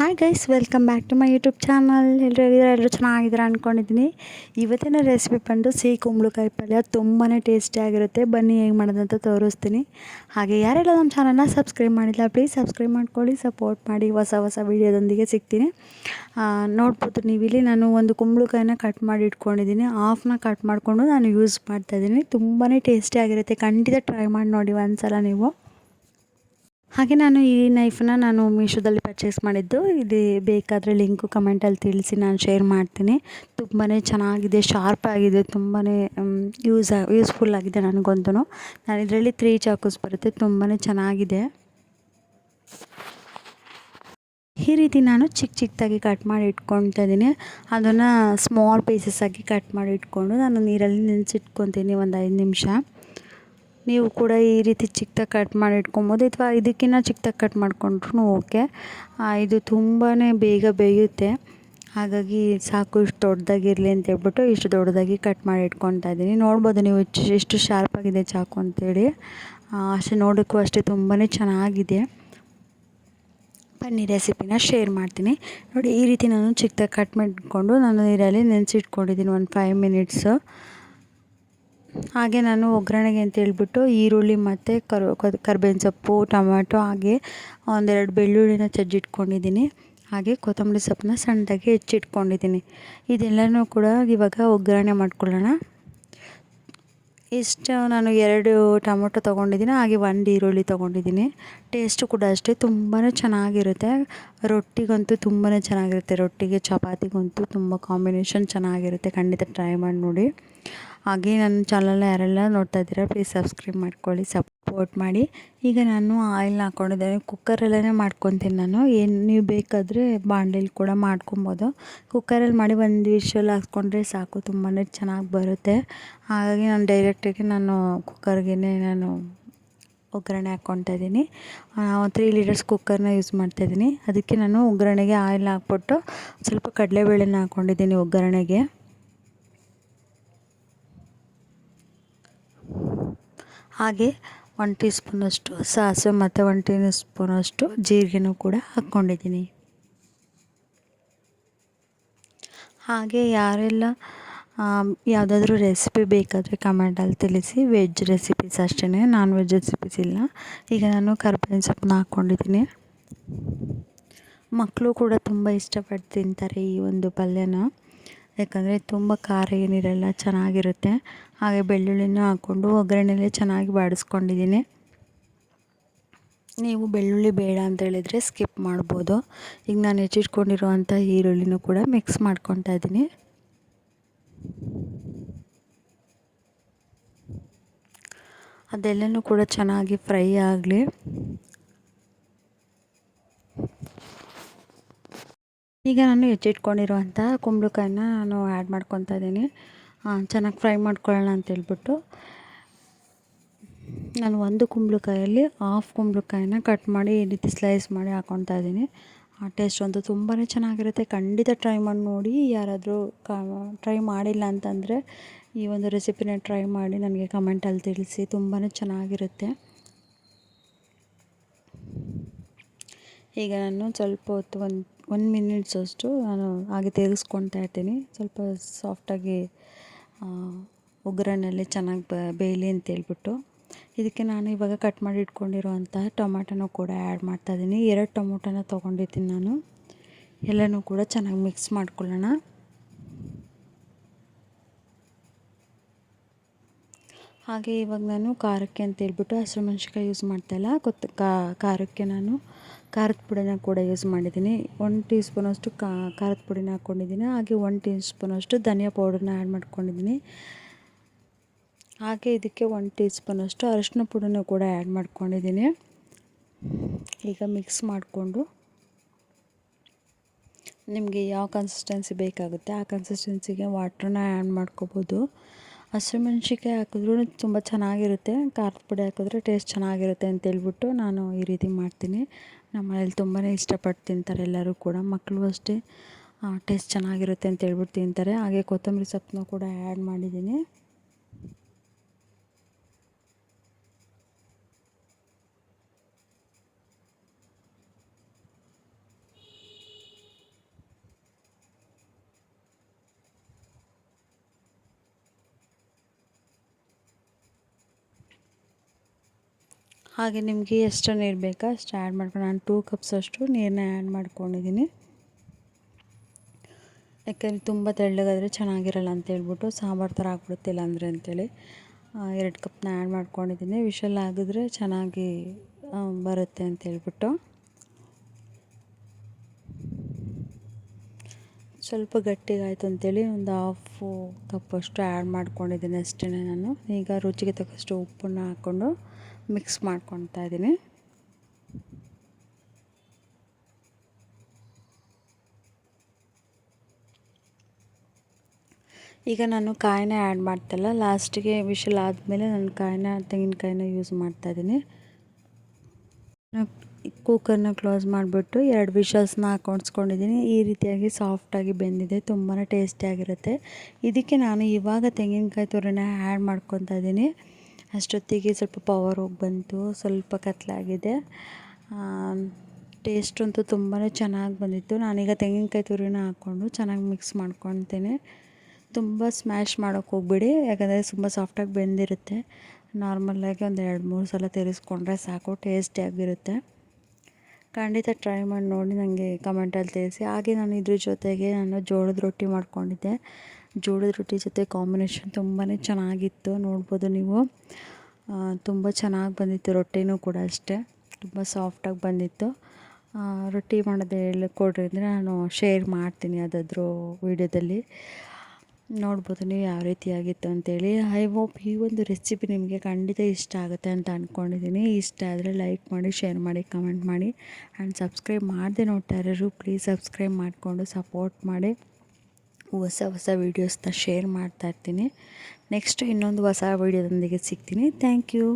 Hi guys, welcome back to my YouTube channel. ಎಲ್ಲರೂ ಚೆನ್ನಾಗಿದ್ದೀರಾ ಅಂದ್ಕೊಂಡಿದ್ದೀನಿ. ಇವತ್ತಿನ ರೆಸಿಪಿ ಬಂದು ಸಿಹಿ ಕುಂಬಳಕಾಯಿ ಪಲ್ಯ. ತುಂಬಾ ಟೇಸ್ಟಿಯಾಗಿರುತ್ತೆ. ಬನ್ನಿ ಹೇಗೆ ಮಾಡೋದಂತ ತೋರಿಸ್ತೀನಿ. ಹಾಗೆ ಯಾರೆಲ್ಲ ನಮ್ಮ ಚಾನಲ್ನ ಸಬ್ಸ್ಕ್ರೈಬ್ ಮಾಡಿಲ್ಲ, ಪ್ಲೀಸ್ ಸಬ್ಸ್ಕ್ರೈಬ್ ಮಾಡ್ಕೊಳ್ಳಿ, ಸಪೋರ್ಟ್ ಮಾಡಿ. ಹೊಸ ವೀಡಿಯೋದೊಂದಿಗೆ ಸಿಗ್ತೀನಿ. ನೋಡ್ಬೋದು ನೀವಿಲ್ಲಿ ನಾನು ಒಂದು ಕುಂಬಳಕಾಯಿನ ಕಟ್ ಮಾಡಿ ಇಟ್ಕೊಂಡಿದ್ದೀನಿ. ಹಾಫ್ನ ಕಟ್ ಮಾಡಿಕೊಂಡು ನಾನು ಯೂಸ್ ಮಾಡ್ತಾಯಿದ್ದೀನಿ. ತುಂಬಾ ಟೇಸ್ಟಿಯಾಗಿರುತ್ತೆ. ಖಂಡಿತ ಟ್ರೈ ಮಾಡಿ ನೋಡಿ ಒಂದ್ಸಲ ನೀವು. ಹಾಗೆ ನಾನು ಈ ನೈಫನ್ನ ನಾನು ಮೀಶೋದಲ್ಲಿ ಪರ್ಚೇಸ್ ಮಾಡಿದ್ದು. ಇದು ಬೇಕಾದರೆ ಲಿಂಕು ಕಮೆಂಟಲ್ಲಿ ತಿಳಿಸಿ, ನಾನು ಶೇರ್ ಮಾಡ್ತೀನಿ. ತುಂಬಾ ಚೆನ್ನಾಗಿದೆ, ಶಾರ್ಪ್ ಆಗಿದೆ, ತುಂಬಾ ಯೂಸ್ಫುಲ್ ಆಗಿದೆ ನನಗಂತೂ. ನಾನು ಇದರಲ್ಲಿ 3 ಚಾಕೂಸ್ ಬರುತ್ತೆ. ತುಂಬಾ ಚೆನ್ನಾಗಿದೆ. ಈ ರೀತಿ ನಾನು ಚಿಕ್ಕದಾಗಿ ಕಟ್ ಮಾಡಿ ಇಟ್ಕೊತಾ ಇದ್ದೀನಿ. ಅದನ್ನು ಸ್ಮಾಲ್ ಪೀಸಸ್ ಆಗಿ ಕಟ್ ಮಾಡಿ ಇಟ್ಕೊಂಡು ನಾನು ನೀರಲ್ಲಿ ನೆನೆಸಿಟ್ಕೊತೀನಿ ಒಂದು 5 ನಿಮಿಷ. ನೀವು ಕೂಡ ಈ ರೀತಿ ಚಿಕ್ಕದಾಗಿ ಕಟ್ ಮಾಡಿ ಇಟ್ಕೊಬೋದು, ಅಥವಾ ಇದಕ್ಕಿಂತ ಚಿಕ್ಕದಾಗಿ ಕಟ್ ಮಾಡಿಕೊಂಡ್ರೂ ಓಕೆ. ಇದು ತುಂಬಾ ಬೇಗ ಬೇಯುತ್ತೆ. ಹಾಗಾಗಿ ಸಾಕು, ಇಷ್ಟು ದೊಡ್ಡದಾಗಿರಲಿ ಅಂತ ಹೇಳ್ಬಿಟ್ಟು ಇಷ್ಟು ದೊಡ್ಡದಾಗಿ ಕಟ್ ಮಾಡಿ ಇಟ್ಕೊತಾ ಇದ್ದೀನಿ. ನೋಡ್ಬೋದು ನೀವು ಎಷ್ಟು ಶಾರ್ಪಾಗಿದೆ ಚಾಕು ಅಂತೇಳಿ. ಅಷ್ಟೇ ನೋಡೋಕ್ಕೂ ಅಷ್ಟೇ ತುಂಬಾ ಚೆನ್ನಾಗಿದೆ. ಬನ್ನಿ ರೆಸಿಪಿನ ಶೇರ್ ಮಾಡ್ತೀನಿ. ನೋಡಿ, ಈ ರೀತಿ ನಾನು ಚಿಕ್ಕದಾಗಿ ಕಟ್ ಮಾಡಿಟ್ಕೊಂಡು ನಾನು ನೀರಲ್ಲಿ ನೆನೆಸಿಟ್ಕೊಂಡಿದ್ದೀನಿ ಒಂದು 5 ಮಿನಿಟ್ಸು. ಹಾಗೆ ನಾನು ಒಗ್ಗರಣೆಗೆ ಅಂತ ಹೇಳ್ಬಿಟ್ಟು ಈರುಳ್ಳಿ ಮತ್ತು ಕರ್ಬೇವಿನ ಸೊಪ್ಪು, ಟೊಮ್ಯಾಟೊ, ಹಾಗೆ ಒಂದೆರಡು ಬೆಳ್ಳುಳ್ಳಿನ ಜಜ್ಜಿಟ್ಕೊಂಡಿದ್ದೀನಿ. ಹಾಗೆ ಕೊತ್ತಂಬರಿ ಸೊಪ್ಪನ್ನ ಸಣ್ಣದಾಗಿ ಹೆಚ್ಚಿಟ್ಕೊಂಡಿದ್ದೀನಿ. ಇದೆಲ್ಲನೂ ಕೂಡ ಇವಾಗ ಒಗ್ಗರಣೆ ಮಾಡ್ಕೊಳ್ಳೋಣ. ಇಷ್ಟು ನಾನು 2 ಟೊಮೊಟೊ ತೊಗೊಂಡಿದ್ದೀನಿ, ಹಾಗೆ 1 ಈರುಳ್ಳಿ ತೊಗೊಂಡಿದ್ದೀನಿ. ಟೇಸ್ಟು ಕೂಡ ಅಷ್ಟೇ ತುಂಬಾ ಚೆನ್ನಾಗಿರುತ್ತೆ. ರೊಟ್ಟಿಗಂತೂ ತುಂಬಾ ಚೆನ್ನಾಗಿರುತ್ತೆ. ರೊಟ್ಟಿಗೆ ಚಪಾತಿಗಂತೂ ತುಂಬ ಕಾಂಬಿನೇಷನ್ ಚೆನ್ನಾಗಿರುತ್ತೆ. ಖಂಡಿತ ಟ್ರೈ ಮಾಡಿ ನೋಡಿ. ಹಾಗೆ ನನ್ನ ಚಾನಲ್ನ ಯಾರೆಲ್ಲ ನೋಡ್ತಾ ಇದ್ದೀರಾ, ಪ್ಲೀಸ್ ಸಬ್ಸ್ಕ್ರೈಬ್ ಮಾಡ್ಕೊಳ್ಳಿ, ಸಪೋರ್ಟ್ ಮಾಡಿ. ಈಗ ನಾನು ಆಯಿಲ್ನ ಹಾಕ್ಕೊಂಡಿದ್ದೇನೆ. ಕುಕ್ಕರಲ್ಲೇ ಮಾಡ್ಕೊತೀನಿ ನಾನು. ನೀವು ಬೇಕಾದರೆ ಬಾಣಲೆಯಲ್ಲಿ ಕೂಡ ಮಾಡ್ಕೊಬೋದು. ಕುಕ್ಕರಲ್ಲಿ ಮಾಡಿ 1 ವಿಷಲ್ ಹಾಕ್ಕೊಂಡ್ರೆ ಸಾಕು, ತುಂಬಾ ಚೆನ್ನಾಗಿ ಬರುತ್ತೆ. ಹಾಗಾಗಿ ನಾನು ಡೈರೆಕ್ಟಾಗಿ ಕುಕ್ಕರ್ಗೆ ನಾನು ಒಗ್ಗರಣೆ ಹಾಕ್ಕೊತಾ ಇದ್ದೀನಿ. 3 ಲೀಟರ್ಸ್ ಕುಕ್ಕರ್ನ ಯೂಸ್ ಮಾಡ್ತಾಯಿದ್ದೀನಿ. ಅದಕ್ಕೆ ನಾನು ಒಗ್ಗರಣೆಗೆ ಆಯಿಲ್ ಹಾಕ್ಬಿಟ್ಟು ಸ್ವಲ್ಪ ಕಡಲೆಬೇಳೆನ ಹಾಕ್ಕೊಂಡಿದ್ದೀನಿ ಒಗ್ಗರಣೆಗೆ. ಹಾಗೆ 1 ಟೀ ಸ್ಪೂನಷ್ಟು ಸಾಸಿವೆ ಮತ್ತು 1 ಟೀ ಸ್ಪೂನಷ್ಟು ಜೀರಿಗೆನೂ ಕೂಡ ಹಾಕ್ಕೊಂಡಿದ್ದೀನಿ. ಹಾಗೆ ಯಾರೆಲ್ಲ ಯಾವುದಾದ್ರೂ ರೆಸಿಪಿ ಬೇಕಾದರೆ ಕಮೆಂಟಲ್ಲಿ ತಿಳಿಸಿ. ವೆಜ್ ರೆಸಿಪೀಸ್ ಅಷ್ಟೇ, ನಾನ್ ವೆಜ್ ರೆಸಿಪೀಸ್ ಇಲ್ಲ. ಈಗ ನಾನು ಕರ್ಬೇವಿನ ಸೊಪ್ಪನ್ನ ಹಾಕ್ಕೊಂಡಿದ್ದೀನಿ. ಮಕ್ಕಳು ಕೂಡ ತುಂಬ ಇಷ್ಟಪಟ್ಟು ತಿಂತಾರೆ ಈ ಒಂದು ಪಲ್ಯನ, ಯಾಕಂದರೆ ತುಂಬ ಖಾರ ಏನಿರಲ್ಲ, ಚೆನ್ನಾಗಿರುತ್ತೆ. ಹಾಗೆ ಬೆಳ್ಳುಳ್ಳಿನ ಹಾಕ್ಕೊಂಡು ಒಗ್ಗರಣೆಯಲ್ಲೇ ಚೆನ್ನಾಗಿ ಬಾಡಿಸ್ಕೊಂಡಿದ್ದೀನಿ. ನೀವು ಬೆಳ್ಳುಳ್ಳಿ ಬೇಡ ಅಂತ ಹೇಳಿದರೆ ಸ್ಕಿಪ್ ಮಾಡ್ಬೋದು. ಈಗ ನಾನು ಹೆಚ್ಚಿಟ್ಕೊಂಡಿರುವಂಥ ಈರುಳ್ಳಿನೂ ಕೂಡ ಮಿಕ್ಸ್ ಮಾಡ್ಕೊತಾ ಇದ್ದೀನಿ. ಅದೆಲ್ಲನೂ ಕೂಡ ಚೆನ್ನಾಗಿ ಫ್ರೈ ಆಗಲಿ. ಈಗ ನಾನು ಹೆಚ್ಚಿಟ್ಕೊಂಡಿರುವಂಥ ಕುಂಬಳಕಾಯಿನ ನಾನು ಆ್ಯಡ್ ಮಾಡ್ಕೊತಾ ಇದ್ದೀನಿ. ಚೆನ್ನಾಗಿ ಫ್ರೈ ಮಾಡ್ಕೊಳ್ಳೋಣ ಅಂತೇಳ್ಬಿಟ್ಟು ನಾನು ಒಂದು ಕುಂಬಳಕಾಯಲ್ಲಿ ಹಾಫ್ ಕುಂಬಳಕಾಯಿನ ಕಟ್ ಮಾಡಿ ಈ ರೀತಿ ಸ್ಲೈಸ್ ಮಾಡಿ ಹಾಕ್ಕೊತಾ ಇದ್ದೀನಿ. ಆ ಟೇಸ್ಟ್ ಅಂತೂ ತುಂಬಾ ಚೆನ್ನಾಗಿರುತ್ತೆ. ಖಂಡಿತ ಟ್ರೈ ಮಾಡಿ ನೋಡಿ. ಯಾರಾದರೂ ಟ್ರೈ ಮಾಡಿಲ್ಲ ಅಂತಂದರೆ ಈ ಒಂದು ರೆಸಿಪಿನ ಟ್ರೈ ಮಾಡಿ ನನಗೆ ಕಮೆಂಟಲ್ಲಿ ತಿಳಿಸಿ. ತುಂಬಾ ಚೆನ್ನಾಗಿರುತ್ತೆ. ಈಗ ನಾನು ಸ್ವಲ್ಪ ಹೊತ್ತು ಒಂದು ಮಿನಿಟ್ಸ್ ಅಷ್ಟು ನಾನು ಹಾಗೆ ತಿರುಗಿಸ್ಕೊತಾ ಇರ್ತೀನಿ. ಸ್ವಲ್ಪ ಸಾಫ್ಟಾಗಿ ಒಗ್ಗರಣೆಯಲ್ಲಿ ಚೆನ್ನಾಗಿ ಬೇಯಲಿ ಅಂತೇಳ್ಬಿಟ್ಟು. ಇದಕ್ಕೆ ನಾನು ಇವಾಗ ಕಟ್ ಮಾಡಿ ಇಟ್ಕೊಂಡಿರುವಂತಹ ಟೊಮ್ಯಾಟೊನೂ ಕೂಡ ಆ್ಯಡ್ ಮಾಡ್ತಾಯಿದ್ದೀನಿ. 2 ಟೊಮೊಟೊನ ತೊಗೊಂಡಿದ್ದೀನಿ ನಾನು. ಎಲ್ಲನೂ ಕೂಡ ಚೆನ್ನಾಗಿ ಮಿಕ್ಸ್ ಮಾಡ್ಕೊಳ್ಳೋಣ. ಹಾಗೆ ಇವಾಗ ನಾನು ಖಾರಕ್ಕೆ ಅಂತೇಳ್ಬಿಟ್ಟು ಹಸಿಮೆಣ್ಸಿನ್ಕಾಯಿ ಯೂಸ್ ಮಾಡ್ತಾಯಿಲ್ಲ. ಖಾರಕ್ಕೆ ನಾನು ಖಾರದ ಪುಡಿನ ಕೂಡ ಯೂಸ್ ಮಾಡಿದ್ದೀನಿ. 1 ಟೀ ಸ್ಪೂನಷ್ಟು ಖಾರದ ಪುಡಿನ ಹಾಕ್ಕೊಂಡಿದ್ದೀನಿ. ಹಾಗೆ 1 ಟೀ ಸ್ಪೂನಷ್ಟು ಧನಿಯಾ ಪೌಡರ್ನ ಆ್ಯಡ್ ಮಾಡ್ಕೊಂಡಿದ್ದೀನಿ. ಹಾಗೆ ಇದಕ್ಕೆ 1 ಟೀ ಸ್ಪೂನಷ್ಟು ಅರಿಶಿನ ಪುಡಿನೂ ಕೂಡ ಆ್ಯಡ್ ಮಾಡ್ಕೊಂಡಿದ್ದೀನಿ. ಈಗ ಮಿಕ್ಸ್ ಮಾಡಿಕೊಂಡು ನಿಮಗೆ ಯಾವ ಕನ್ಸಿಸ್ಟೆನ್ಸಿ ಬೇಕಾಗುತ್ತೆ ಆ ಕನ್ಸಿಸ್ಟೆನ್ಸಿಗೆ ವಾಟ್ರನ್ನ ಆ್ಯಡ್ ಮಾಡ್ಕೋಬೋದು. ಹಸಿಮೆಣ್ಸಿನ್ಕಾಯಿ ಹಾಕಿದ್ರೂ ತುಂಬ ಚೆನ್ನಾಗಿರುತ್ತೆ. ಖಾರದ ಪುಡಿ ಹಾಕಿದ್ರೆ ಟೇಸ್ಟ್ ಚೆನ್ನಾಗಿರುತ್ತೆ ಅಂತೇಳ್ಬಿಟ್ಟು ನಾನು ಈ ರೀತಿ ಮಾಡ್ತೀನಿ. ನಮ್ಮ ಮನೇಲಿ ತುಂಬಾ ಇಷ್ಟಪಟ್ಟು ತಿಂತಾರೆ ಎಲ್ಲರೂ ಕೂಡ. ಮಕ್ಕಳು ಅಷ್ಟೇ ಟೇಸ್ಟ್ ಚೆನ್ನಾಗಿರುತ್ತೆ ಅಂತೇಳ್ಬಿಟ್ಟು ತಿಂತಾರೆ. ಹಾಗೆ ಕೊತ್ತಂಬರಿ ಸೊಪ್ಪನ್ನು ಕೂಡ ಆ್ಯಡ್ ಮಾಡಿದ್ದೀನಿ. ಹಾಗೆ ನಿಮಗೆ ಎಷ್ಟು ನೀರು ಬೇಕೋ ಅಷ್ಟು ಆ್ಯಡ್ ಮಾಡ್ಕೊಂಡು ನಾನು 2 ಕಪ್ಸ್ ಅಷ್ಟು ನೀರನ್ನ ಆ್ಯಡ್ ಮಾಡ್ಕೊಂಡಿದ್ದೀನಿ. ಯಾಕಂದರೆ ತುಂಬ ತೆಳ್ಳಗಾದರೆ ಚೆನ್ನಾಗಿರಲ್ಲ ಅಂತೇಳ್ಬಿಟ್ಟು ಸಾಂಬಾರು ಥರ ಆಗ್ಬಿಡುತ್ತೆ ಇಲ್ಲಾಂದರೆ ಅಂಥೇಳಿ 2 ಕಪ್ನ ಆ್ಯಡ್ ಮಾಡ್ಕೊಂಡಿದ್ದೀನಿ. ವಿಷಲ್ ಆಗಿದ್ರೆ ಚೆನ್ನಾಗಿ ಬರುತ್ತೆ ಅಂತೇಳ್ಬಿಟ್ಟು ಸ್ವಲ್ಪ ಗಟ್ಟಿಗಾಯಿತು ಅಂತೇಳಿ ಒಂದು ಹಾಫು ಕಪ್ಪಷ್ಟು ಆ್ಯಡ್ ಮಾಡ್ಕೊಂಡಿದ್ದೀನಿ ಅಷ್ಟೇ ನಾನು. ಈಗ ರುಚಿಗೆ ತಕ್ಕಷ್ಟು ಉಪ್ಪನ್ನು ಹಾಕ್ಕೊಂಡು ಮಿಕ್ಸ್ ಮಾಡ್ಕೊತಾ ಇದ್ದೀನಿ. ಈಗ ನಾನು ಕಾಯಿನ ಆ್ಯಡ್ ಮಾಡ್ತಾಯಿಲ್ಲ, ಲಾಸ್ಟಿಗೆ ವಿಷಲ್ ಆದಮೇಲೆ ನಾನು ತೆಂಗಿನಕಾಯಿನ ಯೂಸ್ ಮಾಡ್ತಾಯಿದ್ದೀನಿ. ಕುಕ್ಕರ್ನ ಕ್ಲೋಸ್ ಮಾಡಿಬಿಟ್ಟು 2 ವಿಷಲ್ಸ್ನ ಹಾಕ್ಕೊಂಡಿದ್ದೀನಿ. ಈ ರೀತಿಯಾಗಿ ಸಾಫ್ಟಾಗಿ ಬೆಂದಿದೆ, ತುಂಬಾ ಟೇಸ್ಟಿಯಾಗಿರುತ್ತೆ. ಇದಕ್ಕೆ ನಾನು ಇವಾಗ ತೆಂಗಿನಕಾಯಿ ತುರಿನ ಆ್ಯಡ್ ಮಾಡ್ಕೊತಾ ಇದ್ದೀನಿ. ಅಷ್ಟೊತ್ತಿಗೆ ಸ್ವಲ್ಪ ಪವರ್ ಹೋಗಿ ಬಂತು, ಸ್ವಲ್ಪ ಕತ್ಲಾಗಿದೆ. ಟೇಸ್ಟ್ ಅಂತೂ ತುಂಬಾ ಚೆನ್ನಾಗಿ ಬಂದಿತ್ತು. ನಾನೀಗ ತೆಂಗಿನಕಾಯಿ ತುರಿನ ಹಾಕ್ಕೊಂಡು ಚೆನ್ನಾಗಿ ಮಿಕ್ಸ್ ಮಾಡ್ಕೊತೀನಿ. ತುಂಬ ಸ್ಮ್ಯಾಶ್ ಮಾಡೋಕ್ಕೆ ಹೋಗ್ಬೇಡಿ, ಯಾಕಂದರೆ ತುಂಬ ಸಾಫ್ಟಾಗಿ ಬೆಂದಿರುತ್ತೆ. ನಾರ್ಮಲಾಗಿ ಒಂದು 2-3 ಸಲ ತಿರ್ಗಿಸ್ಕೊಂಡ್ರೆ ಸಾಕು, ಟೇಸ್ಟಿಯಾಗಿರುತ್ತೆ. ಖಂಡಿತ ಟ್ರೈ ಮಾಡಿ ನೋಡಿ, ನನಗೆ ಕಮೆಂಟಲ್ಲಿ ತಿಳಿಸಿ. ಹಾಗೆ ನಾನು ಇದ್ರ ಜೊತೆಗೆ ಜೋಳದ ರೊಟ್ಟಿ ಮಾಡ್ಕೊಂಡಿದ್ದೆ. ಜೋಳದ ರೊಟ್ಟಿ ಜೊತೆ ಕಾಂಬಿನೇಷನ್ ತುಂಬಾ ಚೆನ್ನಾಗಿತ್ತು, ನೋಡ್ಬೋದು ನೀವು. ತುಂಬ ಚೆನ್ನಾಗಿ ಬಂದಿತ್ತು. ರೊಟ್ಟಿನೂ ಕೂಡ ಅಷ್ಟೇ ತುಂಬ ಸಾಫ್ಟಾಗಿ ಬಂದಿತ್ತು. ರೊಟ್ಟಿ ಮಾಡೋದು ಹೇಳಿಕೊಡ್ರಿ ಅಂದರೆ ನಾನು ಶೇರ್ ಮಾಡ್ತೀನಿ ಯಾವುದಾದ್ರೂ ವೀಡಿಯೋದಲ್ಲಿ, ನೋಡ್ಬೋದು ನೀವು ಯಾವ ರೀತಿಯಾಗಿತ್ತು ಅಂತೇಳಿ. ಐ ಹೋಪ್ ಈ ಒಂದು ರೆಸಿಪಿ ನಿಮಗೆ ಖಂಡಿತ ಇಷ್ಟ ಆಗುತ್ತೆ ಅಂತ ಅಂದ್ಕೊಂಡಿದ್ದೀನಿ. ಇಷ್ಟ ಆದರೆ ಲೈಕ್ ಮಾಡಿ, ಶೇರ್ ಮಾಡಿ, ಕಮೆಂಟ್ ಮಾಡಿ. ಆ್ಯಂಡ್ ಸಬ್ಸ್ಕ್ರೈಬ್ ಮಾಡದೆ ನೋಡ್ತಾ ಇರೋರು ಪ್ಲೀಸ್ ಸಬ್ಸ್ಕ್ರೈಬ್ ಮಾಡಿಕೊಂಡು ಸಪೋರ್ಟ್ ಮಾಡಿ. ಹೊಸ ವೀಡಿಯೋಸ್ನ ಶೇರ್ ಮಾಡ್ತಾಯಿರ್ತೀನಿ. ನೆಕ್ಸ್ಟ್ ಇನ್ನೊಂದು ಹೊಸ ವೀಡಿಯೋದೊಂದಿಗೆ ಸಿಗ್ತೀನಿ. Thank you.